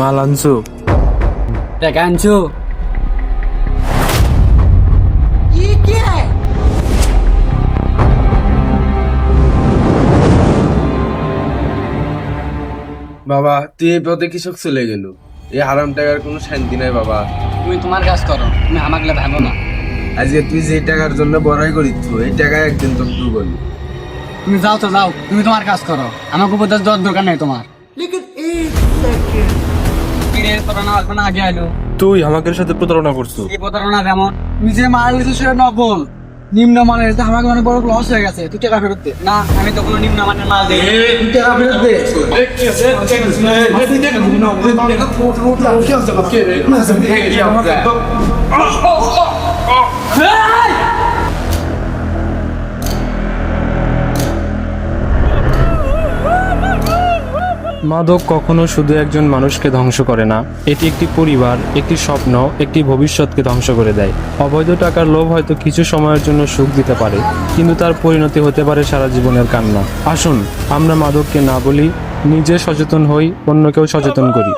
মাল আনছো? টাকা আনছো? বাবা তুই এই পথে কৃষক চলে গেল, এই হারাম টাকার কোনো শান্তি নাই বাবা। তুমি তোমার কাজ করো, তুমি আমাকে ভাবো না। আজকে তুই যে টাকার জন্য বড়াই করিস এই টাকায় একদিন তোর ডুবল। তুমি যাও তো যাও, তুমি তোমার কাজ করো, আমাকে উপদেশ দেওয়ার দরকার নেই তোমার। আগে আইলো তুই আমাদের সাথে প্রতারণা করছো। এই প্রতারণা যেমন তুমি যে মাল নিছো সেটা নকল, নিম্ন মানের, এটা আমাকে অনেক বড় লস হয়ে গেছে। তুই টাকা ফেরত দে। না, আমি তো কোনো নিম্ন মানের মাল দেই। তুই টাকা ফেরত দে। মাদক কখনো শুধু একজন মানুষকে ধ্বংস করে না, এটি একটি পরিবার, একটি স্বপ্ন, একটি ভবিষ্যৎকে ধ্বংস করে দেয়। অবৈধ টাকার লোভ হয়তো কিছু সময়ের জন্য সুখ দিতে পারে, কিন্তু তার পরিণতি হতে পারে সারা জীবনের কান্না। আসুন আমরা মাদককে না বলি, নিজে সচেতন হই, অন্যকেও সচেতন করি।